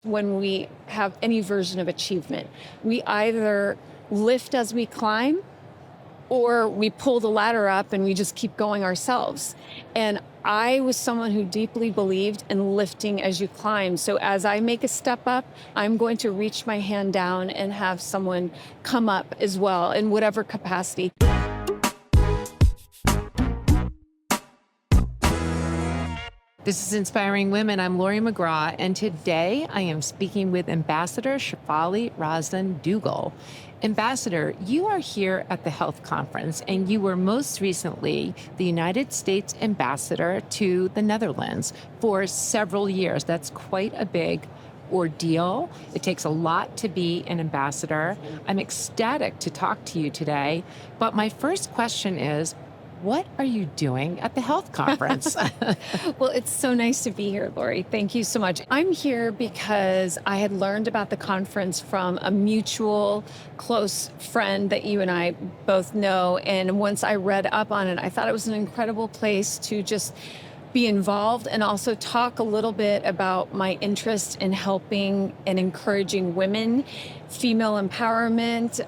when we have any version of achievement. We either lift as we climb or we pull the ladder up and we just keep going ourselves. And I was someone who deeply believed in lifting as you climb. So as I make a step up, I'm going to reach my hand down and have someone come up as well in whatever capacity. This is Inspiring Women. I'm Lori McGraw, and today I am speaking with Ambassador Shefali Razdan Duggal. Ambassador, you are here at the health conference, and you were most recently the United States ambassador to the Netherlands for several years. That's quite a big ordeal. It takes a lot to be an ambassador. I'm ecstatic to talk to you today, but my first question is, what are you doing at the health conference? Well, it's so nice to be here, Lori. Thank you so much. I'm here because I had learned about the conference from a mutual close friend that you and I both know. And once I read up on it, I thought it was an incredible place to just be involved and also talk a little bit about my interest in helping and encouraging women, female empowerment,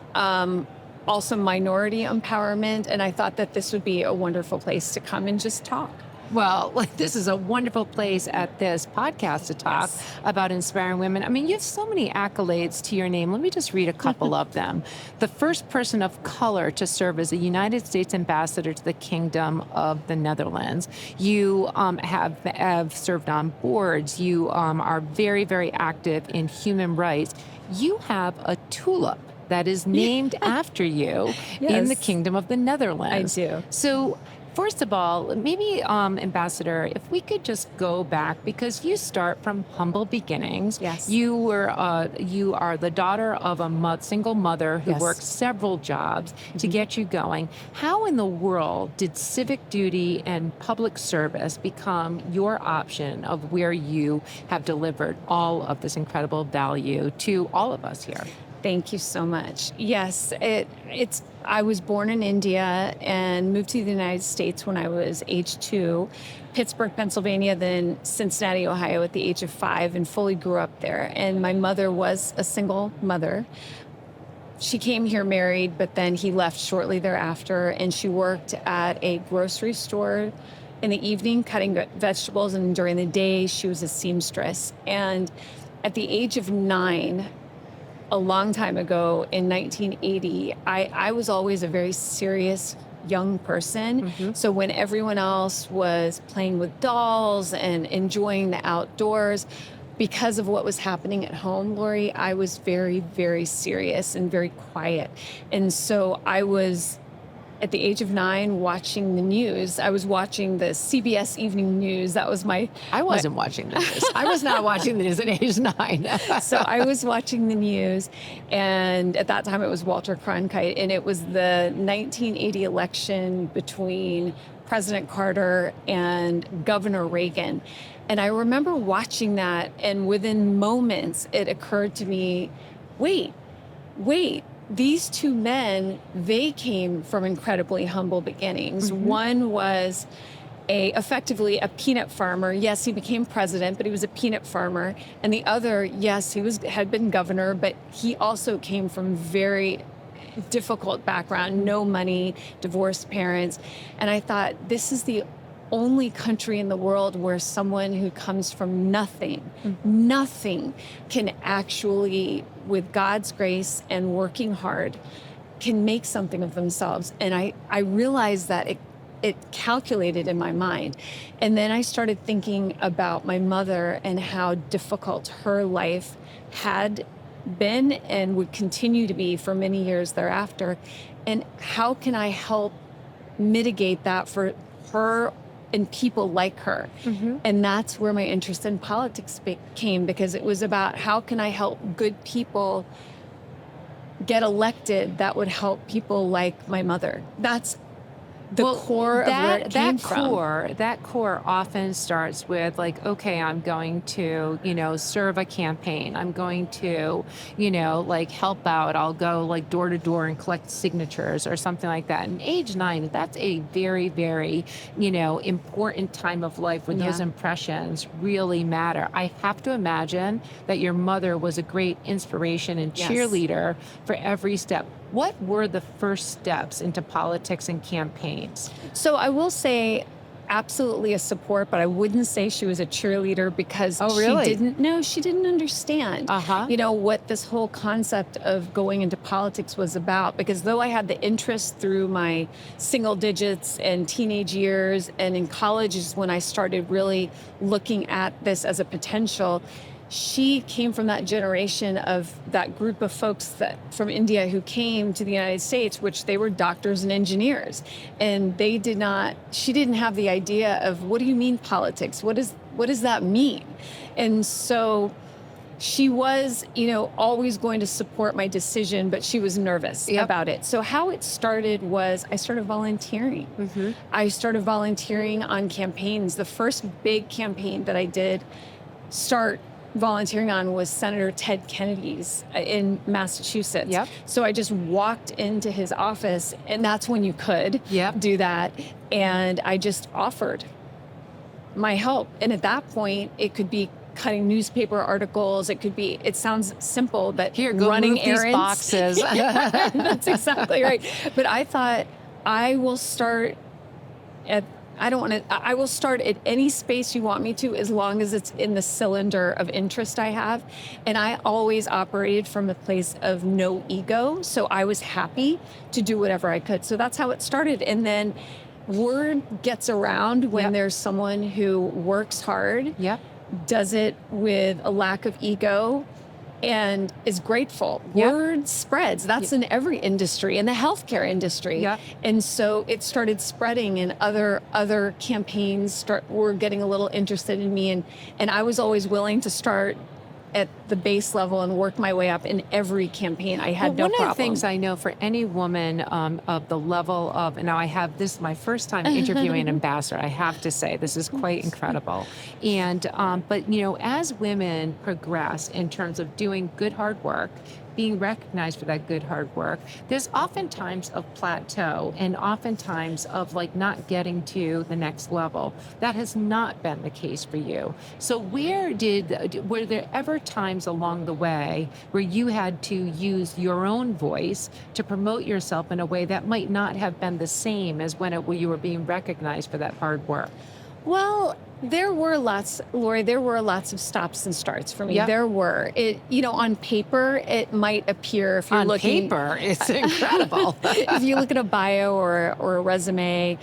also minority empowerment. And I thought that this would be a wonderful place to come and just talk. Well, this is a wonderful place at this podcast to talk about inspiring women. I mean, you have so many accolades to your name. Let me just read a couple of them. The first person of color to serve as a United States ambassador to the Kingdom of the Netherlands. You have served on boards. You are very, very active in human rights. You have a tulip that is named after you in the Kingdom of the Netherlands. I do. So first of all, maybe, Ambassador, if we could just go back, because you start from humble beginnings. Yes. You are the daughter of a single mother who worked several jobs to get you going. How in the world did civic duty and public service become your option of where you have delivered all of this incredible value to all of us here? Thank you so much. Yes, I was born in India and moved to the United States when I was age 2, Pittsburgh, Pennsylvania, then Cincinnati, Ohio at the age of 5, and fully grew up there. And my mother was a single mother. She came here married, but then he left shortly thereafter, and she worked at a grocery store in the evening cutting vegetables, and during the day she was a seamstress. And at the age of 9, a long time ago in 1980, I was always a very serious young person. So when everyone else was playing with dolls and enjoying the outdoors, because of what was happening at home, Lori, I was very, very serious and very quiet. And so I was, at the age of 9, watching the news. I was watching the CBS Evening News. That was I wasn't watching the news. I was not watching the news at age 9. So I was watching the news, and at that time it was Walter Cronkite, and it was the 1980 election between President Carter and Governor Reagan. And I remember watching that, and within moments it occurred to me, wait, these two men, they came from incredibly humble beginnings. One was effectively a peanut farmer. Yes, he became president, but he was a peanut farmer. And the other, yes, had been governor, but he also came from very difficult background, no money, divorced parents. And I thought, this is the only country in the world where someone who comes from nothing can actually, with God's grace and working hard, can make something of themselves. And I realized that it calculated in my mind. And then I started thinking about my mother and how difficult her life had been and would continue to be for many years thereafter. And how can I help mitigate that for her and people like her? And that's where my interest in politics came, because it was about how can I help good people get elected that would help people like my mother. That's the core of where it came from. That core often starts with like, okay, I'm going to, serve a campaign. I'm going to, like help out. I'll go like door to door and collect signatures or something like that. And age 9, that's a very, very, important time of life where those Yeah. impressions really matter. I have to imagine that your mother was a great inspiration and Yes. cheerleader for every step. What were the first steps into politics and campaigns? So I will say absolutely a support, but I wouldn't say she was a cheerleader because Oh, really? she didn't understand, Uh-huh. what this whole concept of going into politics was about. Because though I had the interest through my single digits and teenage years, and in college is when I started really looking at this as a potential. She came from that generation of that group of folks that from India who came to the United States, which they were doctors and engineers. And she didn't have the idea of, what do you mean politics? What does that mean? And so she was, always going to support my decision, but she was nervous Yep. about it. So how it started was I started volunteering. Mm-hmm. I started volunteering on campaigns. The first big campaign that I did start volunteering on was Senator Ted Kennedy's in Massachusetts. Yep. So I just walked into his office, and that's when you could Yep. do that. And I just offered my help. And at that point, it could be cutting newspaper articles. It sounds simple, but Here, go running move these errands. boxes. That's exactly right. But I thought I will start I will start at any space you want me to, as long as it's in the cylinder of interest I have. And I always operated from a place of no ego. So I was happy to do whatever I could. So that's how it started. And then word gets around when Yep. there's someone who works hard, Yep. does it with a lack of ego, and is grateful. Yep. Word spreads. That's in every industry, in the healthcare industry. Yep. And so it started spreading, and other campaigns were getting a little interested in me, and I was always willing to start at the base level and work my way up in every campaign. I had no One problem. of the things I know for any woman of the level of, and now I have this my first time interviewing an ambassador, I have to say, this is quite incredible. And, but, as women progress in terms of doing good hard work, being recognized for that good hard work, there's oftentimes a plateau and oftentimes of like not getting to the next level. That has not been the case for you. So were there ever times along the way where you had to use your own voice to promote yourself in a way that might not have been the same as when you were being recognized for that hard work? Well, there were lots, Lori, there were lots of stops and starts for me. Yep. There were. On paper, it might appear, if you're On looking paper, it's incredible. if you look at a bio or a resume,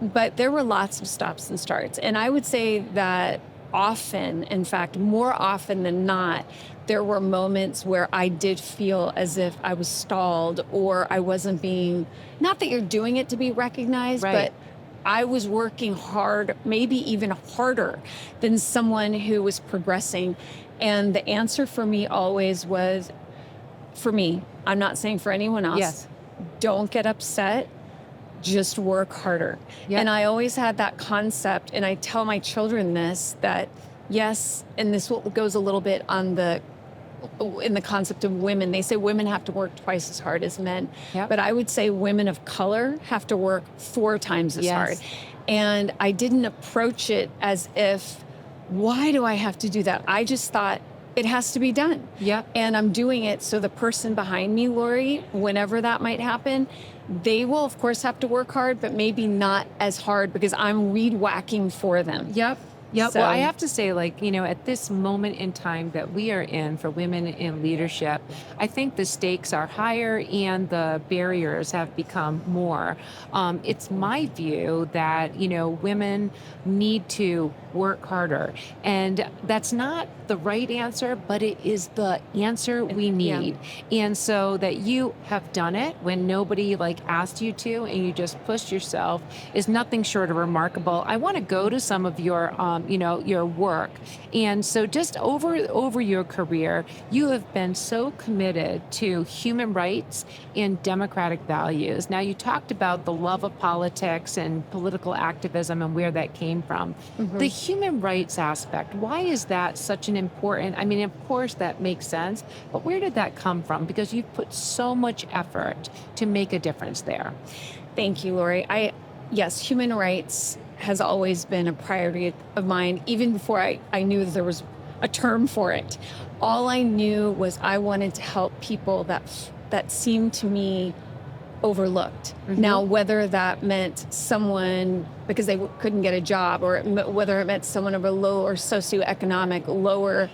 but there were lots of stops and starts. And I would say that often, in fact, more often than not, there were moments where I did feel as if I was stalled, or I wasn't being, not that you're doing it to be recognized, Right. but I was working hard, maybe even harder than someone who was progressing. And the answer for me always was, for me, I'm not saying for anyone else, Yes. don't get upset, just work harder. Yep. And I always had that concept, and I tell my children this, that yes, and this goes a little bit in the concept of women. They say women have to work twice as hard as men. Yep. But I would say women of color have to work 4 times as Yes. hard. And I didn't approach it as if, why do I have to do that? I just thought it has to be done. Yep. And I'm doing it so the person behind me, Lori, whenever that might happen, they will of course have to work hard, but maybe not as hard because I'm weed whacking for them. Yep. Yep. So- Well, I have to say, at this moment in time that we are in for women in leadership, I think the stakes are higher and the barriers have become more. It's my view that, women need to work harder. And that's not the right answer, but it is the answer we need. And so that you have done it when nobody asked you to, and you just pushed yourself, is nothing short of remarkable. I want to go to some of your your work. And so just over your career, you have been so committed to human rights and democratic values. Now, you talked about the love of politics and political activism and where that came from. The human rights aspect, why is that such an important, I mean, of course that makes sense, but where did that come from? Because you've put so much effort to make a difference there. Thank you, Lori. Yes, human rights has always been a priority of mine, even before I knew that there was a term for it. All I knew was I wanted to help people that seemed to me overlooked. Now, whether that meant someone because they couldn't get a job, or whether it meant someone of a lower socioeconomic, lower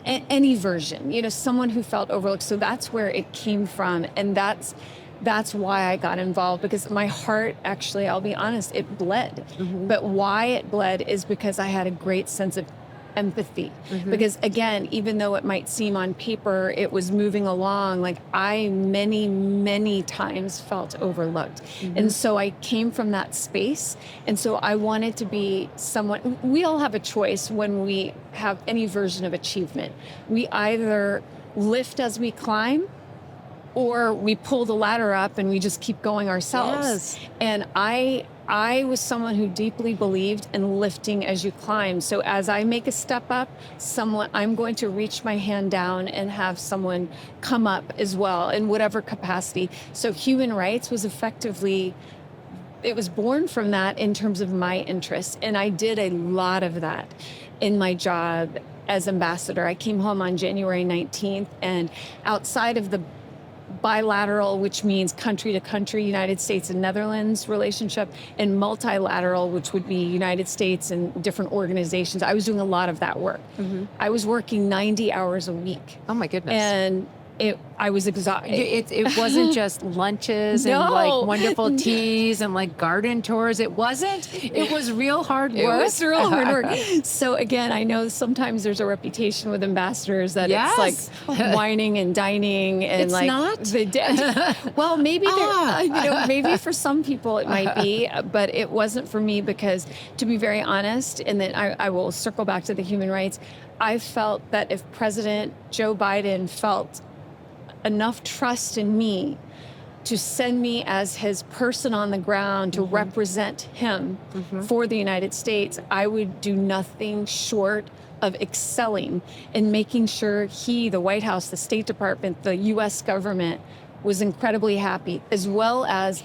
any version, someone who felt overlooked. So that's where it came from, and that's why I got involved, because my heart, actually, I'll be honest, it bled. But why it bled is because I had a great sense of empathy. Because again, even though it might seem on paper it was moving along, like I many times felt overlooked. And so I came from that space. And so I wanted to be someone, we all have a choice when we have any version of achievement. We either lift as we climb, or we pull the ladder up and we just keep going ourselves. Yes. And I was someone who deeply believed in lifting as you climb. So as I make a step up, I'm going to reach my hand down and have someone come up as well in whatever capacity. So human rights was effectively, it was born from that in terms of my interests. And I did a lot of that in my job as ambassador. I came home on January 19th, and outside of the bilateral, which means country to country, United States and Netherlands relationship, and multilateral, which would be United States and different organizations. I was doing a lot of that work. I was working 90 hours a week. Oh my goodness. And I was exhausted. It wasn't just lunches and No. like wonderful teas and like garden tours. It wasn't. It was real hard work. It was real hard work. So again, I know sometimes there's a reputation with ambassadors that Yes. it's like whining and dining and It's like not? well, maybe maybe for some people it might be, but it wasn't for me, because to be very honest, and then I will circle back to the human rights, I felt that if President Joe Biden felt enough trust in me to send me as his person on the ground to represent him for the United States, I would do nothing short of excelling in making sure the White House, the State Department, the U.S. government was incredibly happy, as well as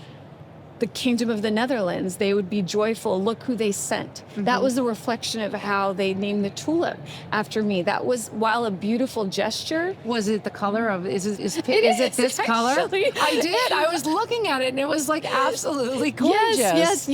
the Kingdom of the Netherlands. They would be joyful. Look who they sent. That was a reflection of how they named the tulip after me. That was, while a beautiful gesture. Was it the color of, is it this color? Actually. I did. I was looking at it and it was like absolutely gorgeous. Yes.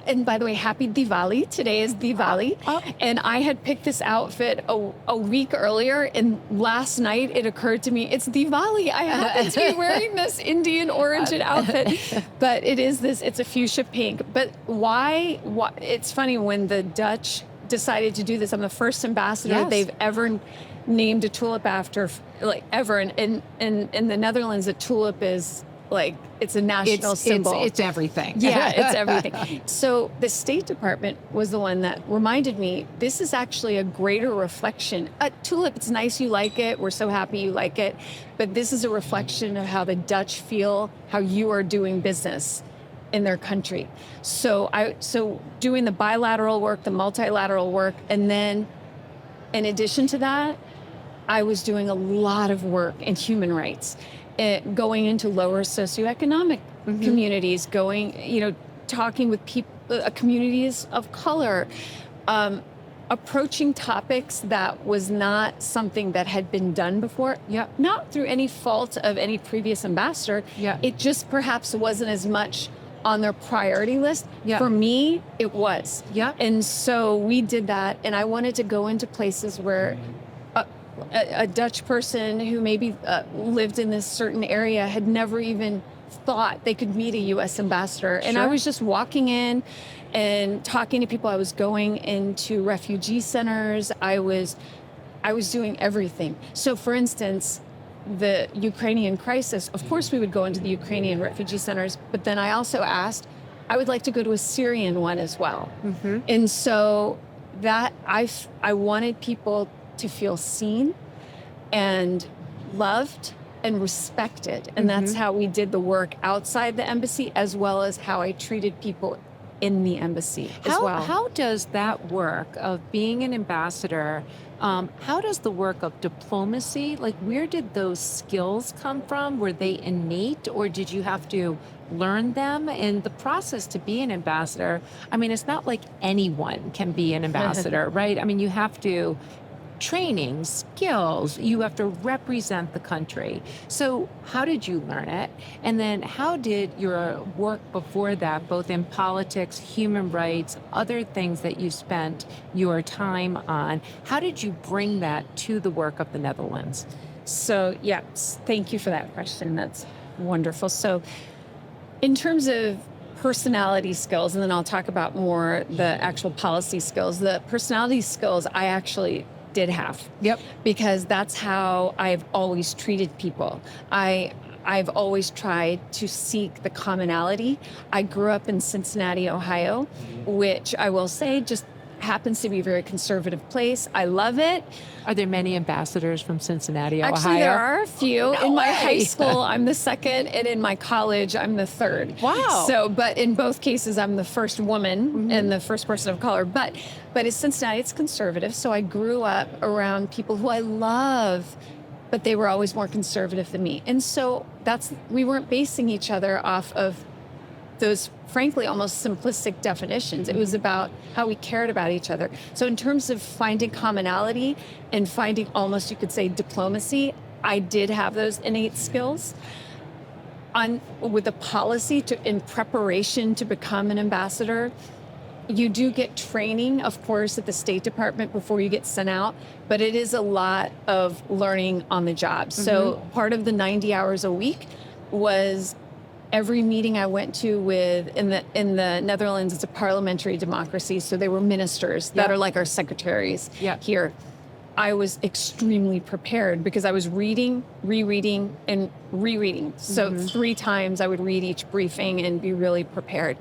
And by the way, happy Diwali. Today is Diwali. And I had picked this outfit a week earlier, and last night it occurred to me, it's Diwali. I happen to be wearing this Indian origin outfit, but it's a fuchsia pink. But why? It's funny, when the Dutch decided to do this, I'm the first ambassador they've ever named a tulip after, like ever. And in the Netherlands, a tulip is like, it's a national symbol. It's everything. Yeah, it's everything. So the State Department was the one that reminded me, this is actually a greater reflection. A tulip, it's nice you like it. We're so happy you like it. But this is a reflection of how the Dutch feel, how you are doing business in their country. So doing the bilateral work, the multilateral work, and then in addition to that, I was doing a lot of work in human rights, going into lower socioeconomic communities, talking with people, communities of color, approaching topics that was not something that had been done before. Not through any fault of any previous ambassador. It just perhaps wasn't as much on their priority list. For me, it was. And so we did that, and I wanted to go into places where a Dutch person who maybe lived in this certain area had never even thought they could meet a U.S. ambassador. And I was just walking in and talking to people. I was going into refugee centers. I was doing everything. So for instance, the Ukrainian crisis, of course we would go into the Ukrainian refugee centers, but then I also asked, I would like to go to a Syrian one as well. And so that I wanted people to feel seen and loved and respected. And that's how we did the work outside the embassy, as well as how I treated people in the embassy as well. How does that work of being an ambassador? How does the work of diplomacy, like where did those skills come from? Were they innate, or did you have to learn them? And the process to be an ambassador, I mean, it's not like anyone can be an ambassador, right? I mean, you have to training, skills, you have to represent the country. So how did you learn it? And then how did your work before that, both in politics, human rights, other things that you spent your time on, how did you bring that to the work of the Netherlands? So, yes, thank you for that question. That's wonderful. So, in terms of personality skills, and then I'll talk about more the actual policy skills. The personality skills I actually did have. Yep. Because that's how I've always treated people. I've always tried to seek the commonality. I grew up in Cincinnati, Ohio, which I will say just happens to be a very conservative place. I love it. Are there many ambassadors from Cincinnati, Ohio? Actually, there are a few. No in my way. high school, I'm the second, and in my college, I'm the third. Wow. So, but in both cases, I'm the first woman and the first person of color. But in Cincinnati, it's conservative. So I grew up around people who I love, but they were always more conservative than me. And so we weren't basing each other off of those, frankly, almost simplistic definitions. It was about how we cared about each other. So in terms of finding commonality and finding almost, you could say, diplomacy, I did have those innate skills. With the policy in preparation to become an ambassador, you do get training, of course, at the State Department before you get sent out, but it is a lot of learning on the job. So part of the 90 hours a week was every meeting I went to in the Netherlands, it's a parliamentary democracy. So they were ministers that are like our secretaries here. I was extremely prepared because I was reading, rereading, and rereading. So 3 times I would read each briefing and be really prepared.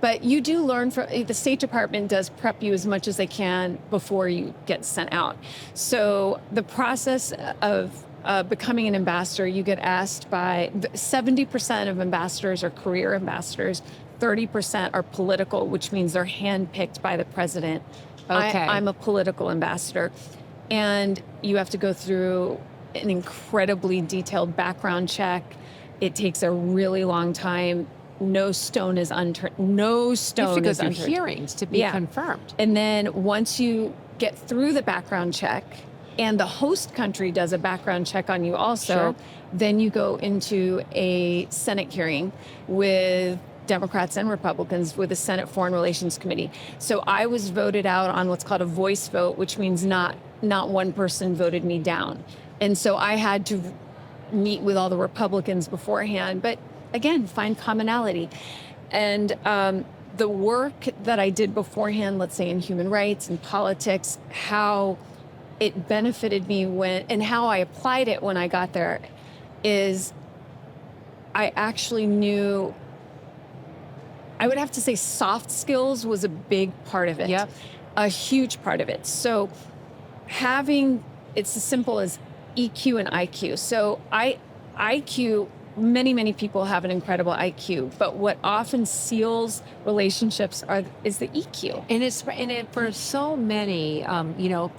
But you do learn from the State Department does prep you as much as they can before you get sent out. So the process of becoming an ambassador, you get asked by 70% of ambassadors are career ambassadors, 30% are political, which means they're handpicked by the president. Okay. I'm a political ambassador. And you have to go through an incredibly detailed background check. It takes a really long time. No stone is unturned. No stone You have to go is through unturned. hearings to be confirmed. And then once you get through the background check, and the host country does a background check on you also, then you go into a Senate hearing with Democrats and Republicans with the Senate Foreign Relations Committee. So I was voted out on what's called a voice vote, which means not one person voted me down. And so I had to meet with all the Republicans beforehand, but again, find commonality. And the work that I did beforehand, let's say in human rights and politics, how it benefited me and how I applied it when I got there is I actually knew, I would have to say soft skills was a big part of it. Yep. A huge part of it. So it's as simple as EQ and IQ. So IQ, many people have an incredible IQ, but what often seals relationships is the EQ. And for so many,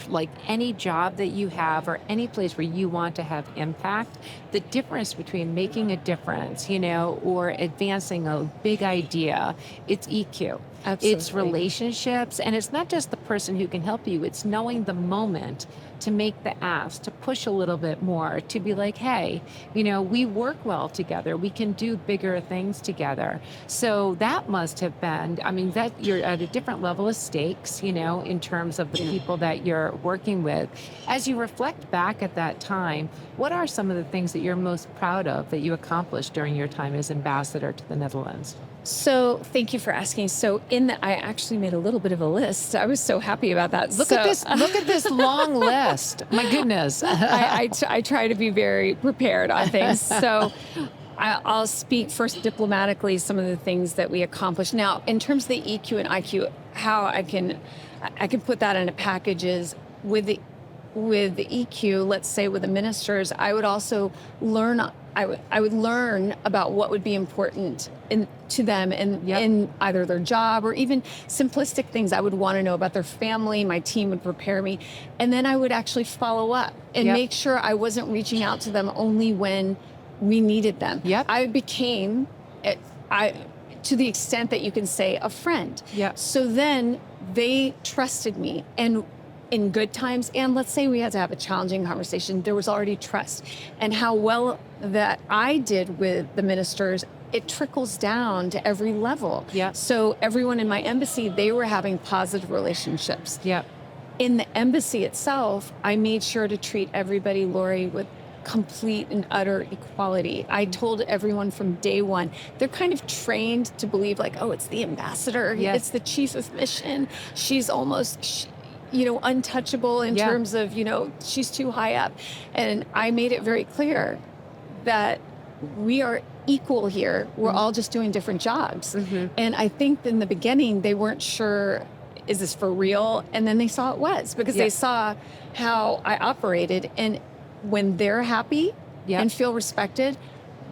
like any job that you have or any place where you want to have impact, the difference between making a difference, or advancing a big idea, it's EQ. Absolutely. It's relationships, and it's not just the person who can help you, it's knowing the moment to make the ask, to push a little bit more, to be like, hey, we work well together. We can do bigger things together. So that must have been, that you're at a different level of stakes, in terms of the people that you're working with. As you reflect back at that time, what are some of the things that you're most proud of that you accomplished during your time as ambassador to the Netherlands? So thank you for asking. So I actually made a little bit of a list. I was so happy about that. Look at this long list. My goodness. I try to be very prepared on things. So I'll speak first diplomatically some of the things that we accomplished. Now, in terms of the EQ and IQ, how I I could put that into packages with the EQ, let's say with the ministers, I would also learn. I would learn about what would be important to them in either their job or even simplistic things. I would want to know about their family. My team would prepare me, and then I would actually follow up and make sure I wasn't reaching out to them only when we needed them. I became, to the extent that you can say, a friend. So then they trusted me, and in good times, and let's say we had to have a challenging conversation, there was already trust. And how well that I did with the ministers, it trickles down to every level. So everyone in my embassy, they were having positive relationships. In the embassy itself, I made sure to treat everybody, Lori, with complete and utter equality. I told everyone from day one, they're kind of trained to believe like, oh, it's the ambassador, it's the chief of mission. She's almost, untouchable in terms of, she's too high up. And I made it very clear that we are equal here. We're all just doing different jobs. And I think in the beginning, they weren't sure, is this for real? And then they saw it was, because they saw how I operated. And when they're happy and feel respected,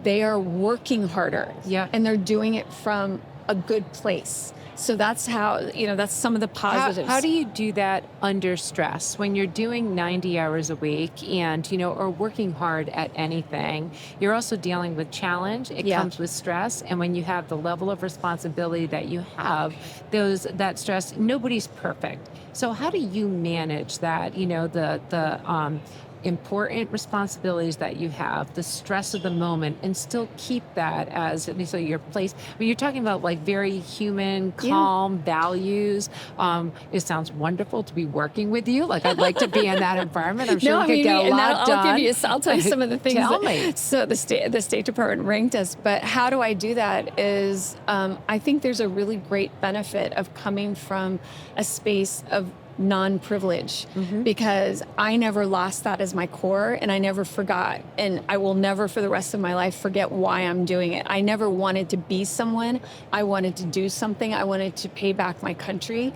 they are working harder. And they're doing it from a good place. So that's how, that's some of the positives. How do you do that under stress when you're doing 90 hours a week and, or working hard at anything? You're also dealing with challenge. It comes with stress. And when you have the level of responsibility that you have, that stress, nobody's perfect. So how do you manage that, the important responsibilities that you have, the stress of the moment, and still keep that as so your place? When you're talking about like very human, calm values, it sounds wonderful to be working with you. Like I'd like to be in that environment. I'm sure we could get a lot done. I'll tell you some of the things. Tell me. So the State Department ranked us, but how do I do that is I think there's a really great benefit of coming from a space of non-privilege, because I never lost that as my core, and I never forgot, and I will never for the rest of my life forget why I'm doing it. I never wanted to be someone. I wanted to do something. I wanted to pay back my country.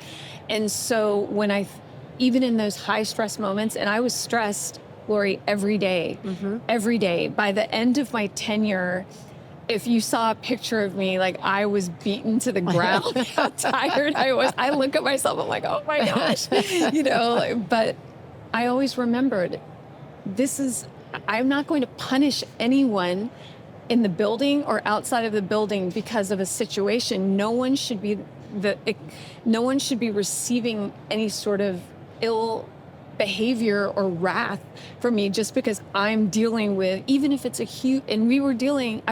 And so when even in those high stress moments, and I was stressed, Lori, every day, by the end of my tenure, if you saw a picture of me, like I was beaten to the ground, how tired I was. I look at myself, I'm like, oh my gosh, but I always remembered I'm not going to punish anyone in the building or outside of the building because of a situation. No one should be receiving any sort of ill behavior or wrath from me just because I'm dealing with, even if it's I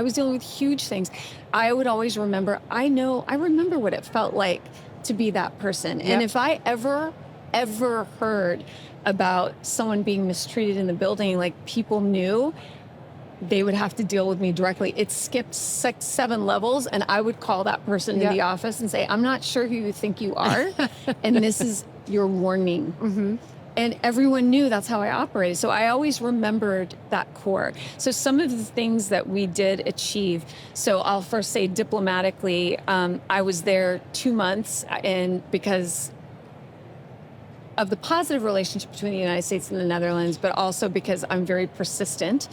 was dealing with huge things. I would always remember, I remember what it felt like to be that person. And if I ever heard about someone being mistreated in the building, like people knew, they would have to deal with me directly. It skipped 6, 7 levels, and I would call that person in the office and say, I'm not sure who you think you are, and this is your warning. And everyone knew that's how I operated. So I always remembered that core. So some of the things that we did achieve, so I'll first say diplomatically, I was there 2 months, and because of the positive relationship between the United States and the Netherlands, but also because I'm very persistent,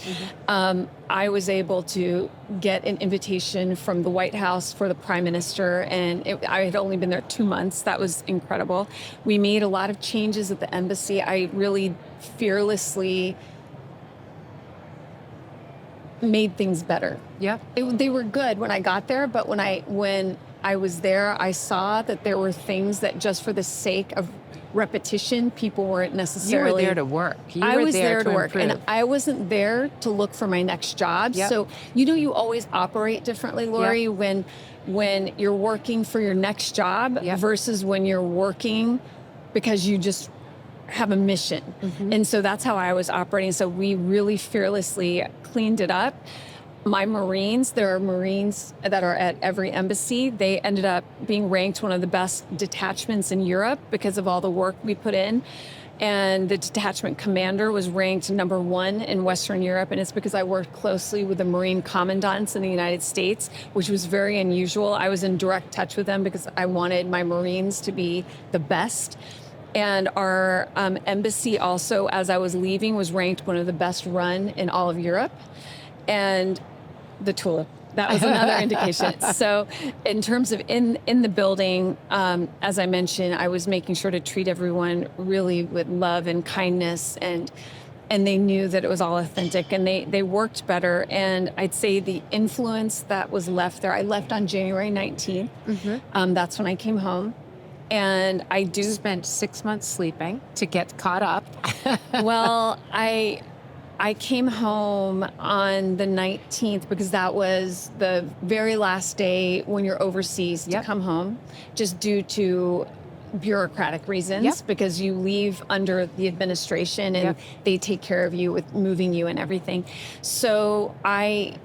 I was able to get an invitation from the White House for the Prime Minister, and I had only been there 2 months. That was incredible. We made a lot of changes at the embassy. I really fearlessly made things better. They were good when I got there, but when I was there, I saw that there were things that just for the sake of repetition, people weren't necessarily. You were there to work. I was there to work, and I wasn't there to look for my next job. So you always operate differently, Lori, when you're working for your next job versus when you're working because you just have a mission. And so that's how I was operating. So we really fearlessly cleaned it up. My Marines, there are Marines that are at every embassy. They ended up being ranked one of the best detachments in Europe because of all the work we put in. And the detachment commander was ranked #1 in Western Europe. And it's because I worked closely with the Marine commandants in the United States, which was very unusual. I was in direct touch with them because I wanted my Marines to be the best. And our embassy also, as I was leaving, was ranked one of the best run in all of Europe. And the tulip, that was another indication. So in terms of in the building, as I mentioned, I was making sure to treat everyone really with love and kindness, and they knew that it was all authentic, and they worked better. And I'd say the influence that was left there, I left on January 19th. That's when I came home. And I do Spent 6 months sleeping to get caught up. well, I came home on the 19th because that was the very last day when you're overseas to come home, just due to bureaucratic reasons, because you leave under the administration and they take care of you with moving you and everything. So I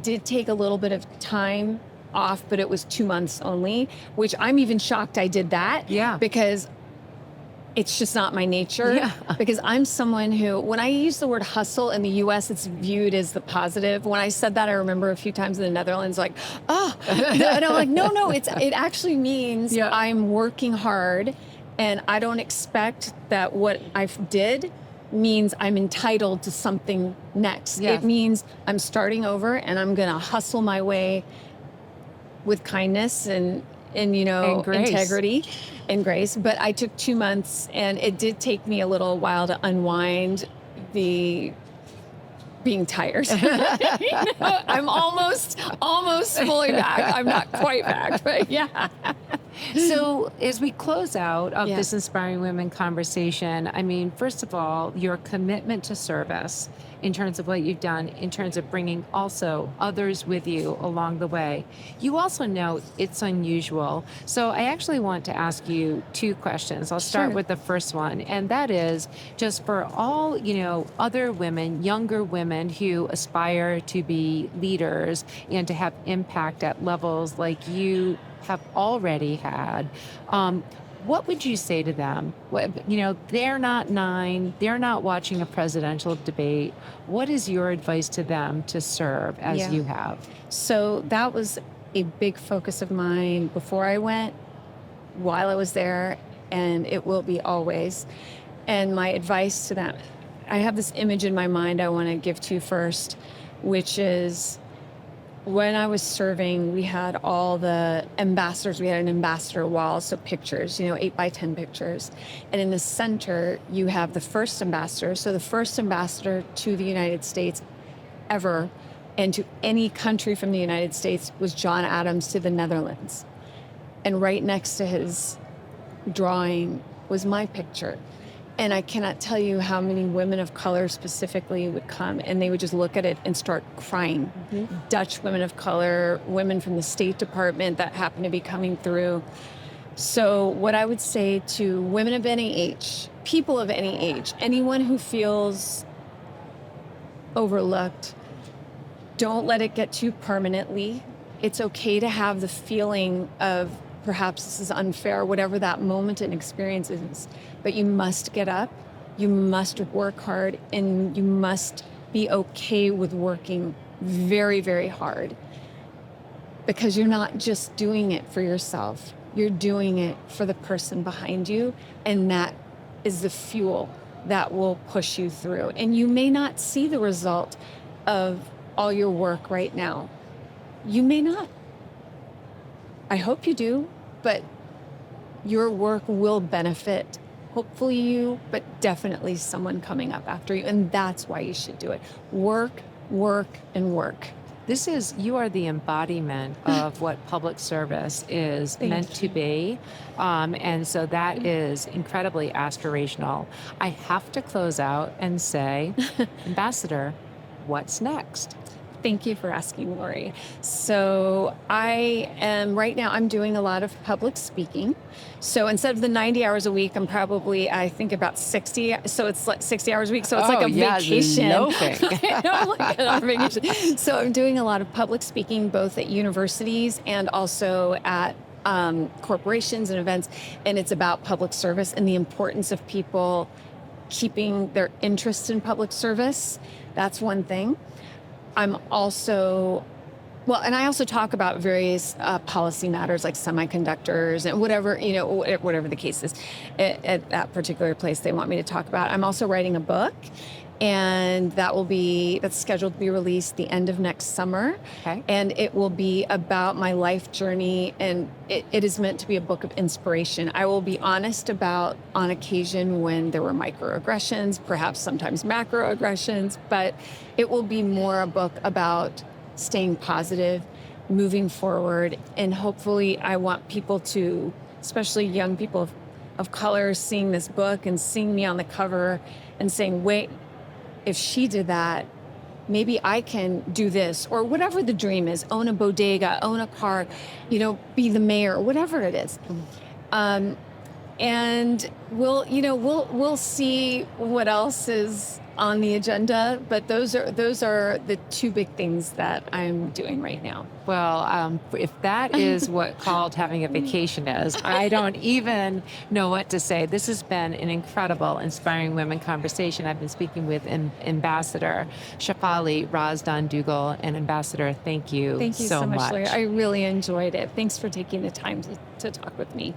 did take a little bit of time off, but it was 2 months only, which I'm even shocked I did that. Because it's just not my nature. Because I'm someone who, when I use the word hustle in the US, it's viewed as the positive. When I said that, I remember a few times in the Netherlands, like, oh, and I'm like, no, it actually means I'm working hard, and I don't expect that what I did means I'm entitled to something next. It means I'm starting over, and I'm gonna hustle my way with kindness and integrity and grace. But I took 2 months, and it did take me a little while to unwind the being tired. I'm almost fully back. I'm not quite back, but yeah. So as we close out of this Inspiring Women conversation, I mean, first of all, your commitment to service in terms of what you've done, in terms of bringing also others with you along the way. You also know it's unusual. So I actually want to ask you two questions. I'll start with the first one, and that is just for all, other women, younger women who aspire to be leaders and to have impact at levels like you have already had. What would you say to them? They're not 9, they're not watching a presidential debate. What is your advice to them to serve as you have? So that was a big focus of mine before I went, while I was there, and it will be always. And my advice to them, I have this image in my mind I want to give to you first, which is, when I was serving, we had all the ambassadors. We had an ambassador wall, so pictures, 8 by 10 pictures. And in the center, you have the first ambassador. So the first ambassador to the United States ever, and to any country from the United States, was John Adams to the Netherlands. And right next to his drawing was my picture. And I cannot tell you how many women of color specifically would come, and they would just look at it and start crying. Dutch women of color, women from the State Department that happened to be coming through. So what I would say to women of any age, people of any age, anyone who feels overlooked, don't let it get to you permanently. It's okay to have the feeling of, perhaps this is unfair, whatever that moment and experience is, but you must get up, you must work hard, and you must be okay with working very, very hard, because you're not just doing it for yourself, you're doing it for the person behind you, and that is the fuel that will push you through. And you may not see the result of all your work right now. You may not. I hope you do, but your work will benefit, hopefully you, but definitely someone coming up after you. And that's why you should do it. Work, work, and work. You are the embodiment of what public service is meant to be. And so that is incredibly aspirational. I have to close out and say, Ambassador, what's next? Thank you for asking, Lori. So right now I'm doing a lot of public speaking. So instead of the 90 hours a week, I'm probably, I think, about 60. So it's like 60 hours a week. So it's like a vacation. I'm like on vacation. So I'm doing a lot of public speaking, both at universities and also at corporations and events. And it's about public service and the importance of people keeping their interest in public service. That's one thing. I'm also Well, and I also talk about various policy matters like semiconductors and whatever, whatever the case is at that particular place they want me to talk about. I'm also writing a book, and that's scheduled to be released the end of next summer. Okay. And it will be about my life journey, and it is meant to be a book of inspiration. I will be honest about on occasion when there were microaggressions, perhaps sometimes macroaggressions, but it will be more a book about staying positive, moving forward, and hopefully I want people to, especially young people of color, seeing this book and seeing me on the cover and saying, wait, if she did that, maybe I can do this, or whatever the dream is, own a bodega, own a car, be the mayor, whatever it is. And we'll see what else is on the agenda, but those are the two big things that I'm doing right now. Well, if that is what called having a vacation is, I don't even know what to say. This has been an incredible Inspiring Women conversation. I've been speaking with Ambassador Shefali Razdan Duggal. And Ambassador, thank you Thank you so much, much. Larry. I really enjoyed it. Thanks for taking the time to talk with me.